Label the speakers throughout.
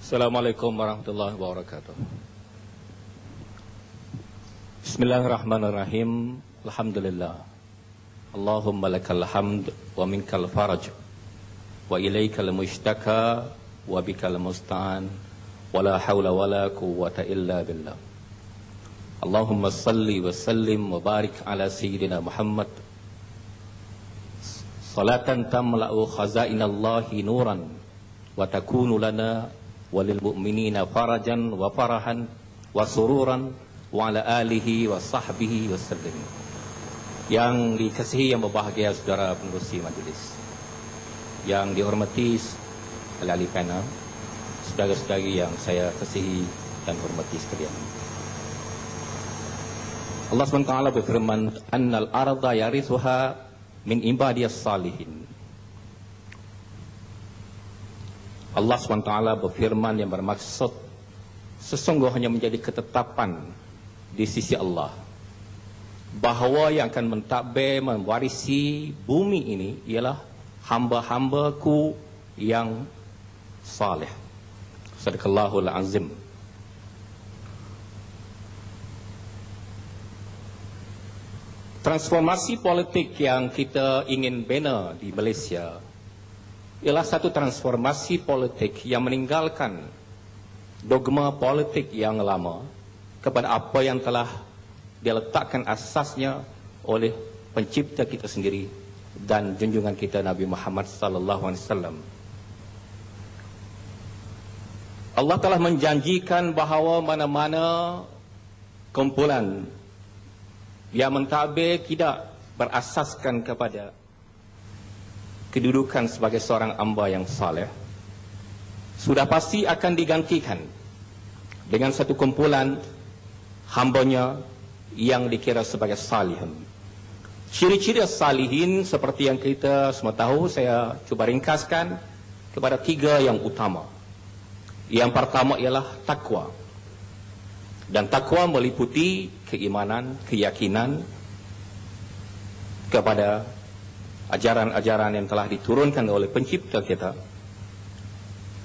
Speaker 1: Assalamualaikum warahmatullahi wabarakatuh. Bismillahirrahmanirrahim. Alhamdulillah. Allahumma lakal hamd wa minkal faraj wa ilaikal mushtaka wa bikal musta'an wa la hawla wa la quwwata illa billah. Allahumma salli wa sallim wa barik ala sayyidina Muhammad salatan tamla'u khazainallahi nuran wa takunu lana walil mu'minina farajan wa farahan wa sururan wa ala alihi wa sahbihi wa sallim. Yang dikasihi, yang berbahagia saudara pengerusi majlis, yang dihormati ahli panel, saudara-saudari yang saya kasihi dan hormati sekalian. Allah SWT berfirman, annal arda yarithuha min ibadiyas salihin. Allah SWT berfirman yang bermaksud sesungguhnya menjadi ketetapan di sisi Allah bahawa yang akan mentadbir mewarisi bumi ini ialah hamba-hambaku yang salih. Sadaqallahul azim. Transformasi politik yang kita ingin bina di Malaysia ialah satu transformasi politik yang meninggalkan dogma politik yang lama kepada apa yang telah diletakkan asasnya oleh pencipta kita sendiri dan junjungan kita Nabi Muhammad sallallahu alaihi wasallam. Allah telah menjanjikan bahawa mana-mana kumpulan yang mentadbir tidak berasaskan kepada kedudukan sebagai seorang hamba yang saleh sudah pasti akan digantikan dengan satu kumpulan hambanya yang dikira sebagai salihin. Ciri-ciri salihin seperti yang kita semua tahu, saya cuba ringkaskan kepada tiga yang utama. Yang pertama ialah takwa. Dan takwa meliputi keimanan, keyakinan kepada ajaran-ajaran yang telah diturunkan oleh pencipta kita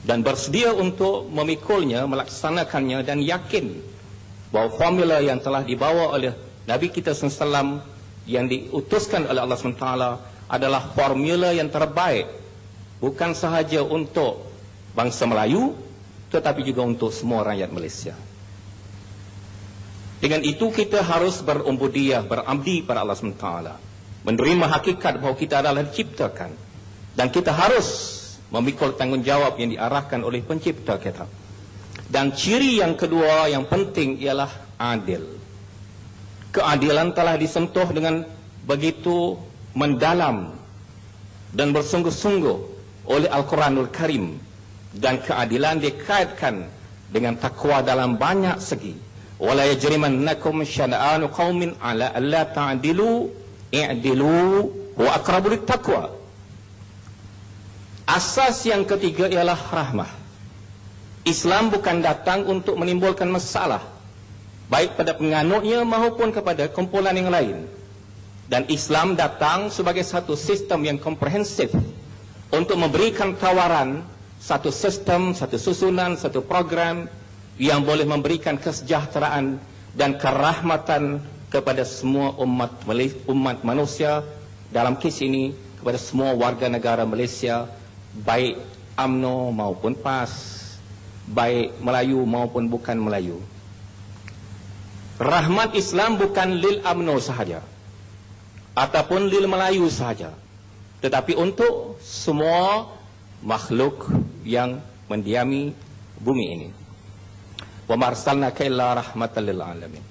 Speaker 1: dan bersedia untuk memikulnya, melaksanakannya dan yakin bahawa formula yang telah dibawa oleh Nabi kita SAW yang diutuskan oleh Allah SWT adalah formula yang terbaik bukan sahaja untuk bangsa Melayu tetapi juga untuk semua rakyat Malaysia. Dengan itu kita harus berubudiyah, berabdi pada Allah SWT, menerima hakikat bahawa kita adalah diciptakan dan kita harus memikul tanggungjawab yang diarahkan oleh pencipta kita. Dan ciri yang kedua yang penting ialah adil. Keadilan telah disentuh dengan begitu mendalam dan bersungguh-sungguh oleh Al-Quranul Karim, dan keadilan dikaitkan dengan takwa dalam banyak segi. Wala yajrimannakum syana'anu qaumin ala alla ta'dilu i'dilu wa aqrabu littaqwa. Asas yang ketiga ialah rahmah. Islam bukan datang untuk menimbulkan masalah baik pada penganutnya maupun kepada kumpulan yang lain. Dan Islam datang sebagai satu sistem yang komprehensif untuk memberikan tawaran satu sistem, satu susunan, satu program yang boleh memberikan kesejahteraan dan kerahmatan kepada semua umat manusia, dalam kes ini kepada semua warga negara Malaysia, baik UMNO maupun PAS, baik Melayu maupun bukan Melayu. Rahmat Islam bukan lil UMNO sahaja ataupun lil Melayu sahaja, tetapi untuk semua makhluk yang mendiami bumi ini. Wa marsalnaka illa rahmatan lil alamin.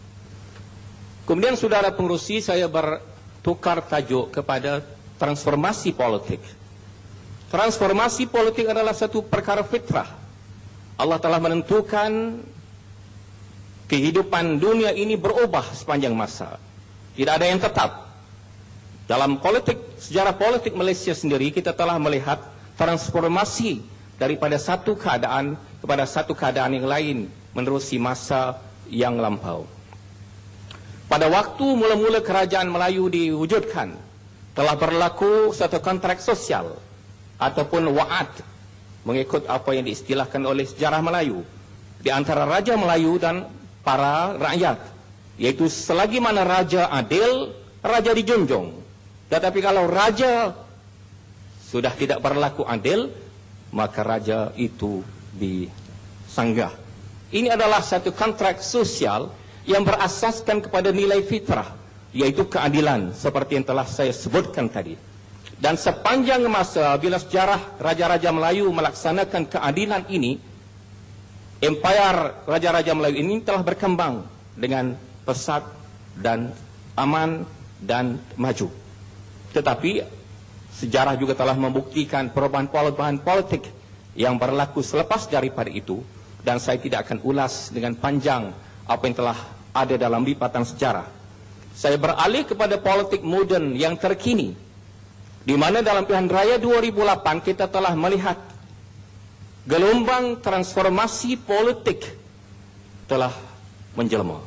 Speaker 1: Kemudian saudara pengerusi, saya bertukar tajuk kepada transformasi politik. Transformasi politik adalah satu perkara fitrah. Allah telah menentukan kehidupan dunia ini berubah sepanjang masa. Tidak ada yang tetap. Dalam politik, sejarah politik Malaysia sendiri, kita telah melihat transformasi daripada satu keadaan kepada satu keadaan yang lain menerusi masa yang lampau. Pada waktu mula-mula kerajaan Melayu diwujudkan, telah berlaku satu kontrak sosial ataupun wa'ad mengikut apa yang diistilahkan oleh sejarah Melayu di antara Raja Melayu dan para rakyat, yaitu selagi mana raja adil, raja dijunjung. Tetapi kalau raja sudah tidak berlaku adil, maka raja itu disanggah. Ini adalah satu kontrak sosial yang berasaskan kepada nilai fitrah, yaitu keadilan, seperti yang telah saya sebutkan tadi. Dan sepanjang masa bila sejarah raja-raja Melayu melaksanakan keadilan ini, empayar raja-raja Melayu ini telah berkembang dengan pesat dan aman dan maju. Tetapi sejarah juga telah membuktikan perubahan-perubahan politik yang berlaku selepas daripada itu, dan saya tidak akan ulas dengan panjang apa yang telah ada dalam lipatan sejarah. Saya beralih kepada politik moden yang terkini, di mana dalam pilihan raya 2008 kita telah melihat gelombang transformasi politik telah menjelma.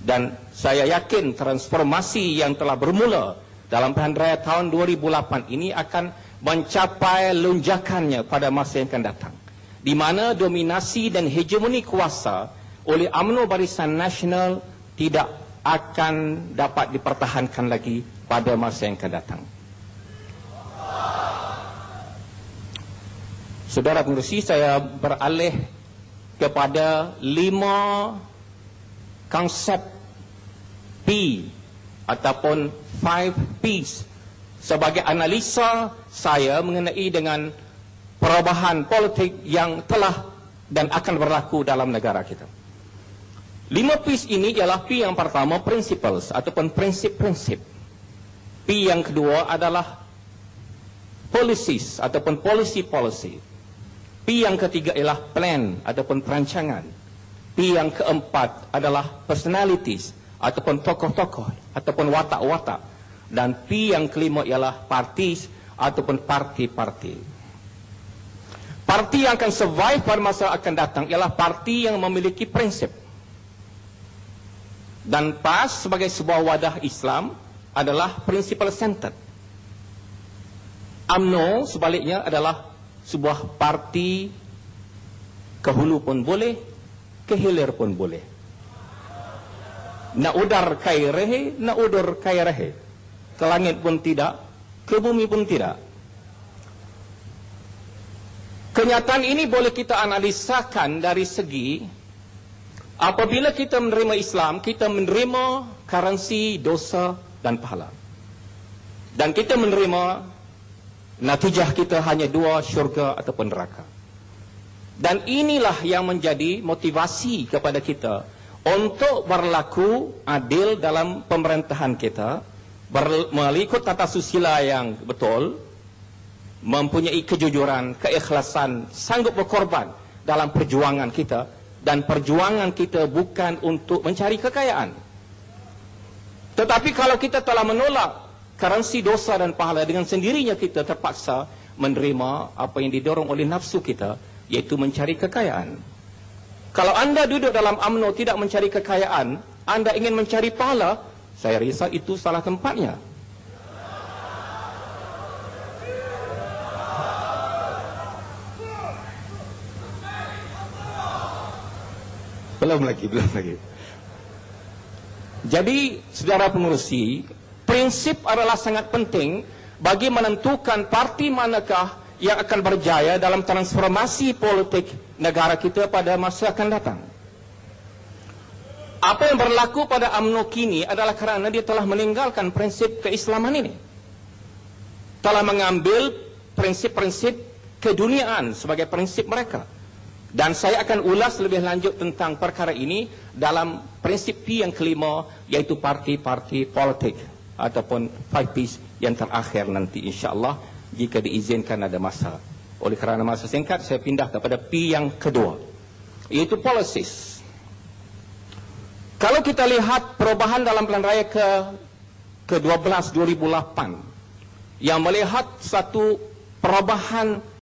Speaker 1: Dan saya yakin transformasi yang telah bermula dalam pilihan raya tahun 2008 ini akan mencapai lonjakannya pada masa yang akan datang, di mana dominasi dan hegemoni kuasa oleh UMNO Barisan Nasional tidak akan dapat dipertahankan lagi pada masa yang akan datang. Saudara pengerusi, saya beralih kepada 5 konsep P ataupun 5 Ps sebagai analisa saya mengenai dengan perubahan politik yang telah dan akan berlaku dalam negara kita. 5 Ps ini ialah P yang pertama, principles ataupun prinsip-prinsip. P yang kedua adalah policies ataupun policy. P yang ketiga ialah plan ataupun perancangan. P yang keempat adalah personalities ataupun tokoh-tokoh ataupun watak-watak. Dan P yang kelima ialah parties ataupun parti-parti. Parti yang akan survive pada masa akan datang ialah parti yang memiliki prinsip. Dan PAS sebagai sebuah wadah Islam adalah principle centered. UMNO sebaliknya adalah sebuah parti kehulu pun boleh, kehilir pun boleh. Nak udar kai rehe, nak udur kai rehe. Ke langit pun tidak, ke bumi pun tidak. Kenyataan ini boleh kita analisakan dari segi apabila kita menerima Islam, kita menerima currency dosa dan pahala. Dan kita menerima natijah kita hanya 2, syurga ataupun neraka. Dan inilah yang menjadi motivasi kepada kita untuk berlaku adil dalam pemerintahan kita, mengikut tata susila yang betul, mempunyai kejujuran, keikhlasan, sanggup berkorban dalam perjuangan kita. Dan perjuangan kita bukan untuk mencari kekayaan. Tetapi kalau kita telah menolak currency dosa dan pahala, dengan sendirinya kita terpaksa menerima apa yang didorong oleh nafsu kita, yaitu mencari kekayaan. Kalau anda duduk dalam UMNO tidak mencari kekayaan, anda ingin mencari pahala, saya rasa itu salah tempatnya. Belum lagi. Jadi, saudara pengerusi, prinsip adalah sangat penting bagi menentukan parti manakah yang akan berjaya dalam transformasi politik negara kita pada masa akan datang. Apa yang berlaku pada UMNO kini adalah kerana dia telah meninggalkan prinsip keislaman ini. Telah mengambil prinsip-prinsip keduniaan sebagai prinsip mereka. Dan saya akan ulas lebih lanjut tentang perkara ini dalam prinsip P yang kelima, yaitu parti-parti politik ataupun 5 Ps yang terakhir nanti insya-Allah, jika diizinkan ada masa. Oleh kerana masa singkat, saya pindah kepada P yang kedua, yaitu policies. Kalau kita lihat perubahan dalam pilihan raya ke-12 2008 yang melihat satu perubahan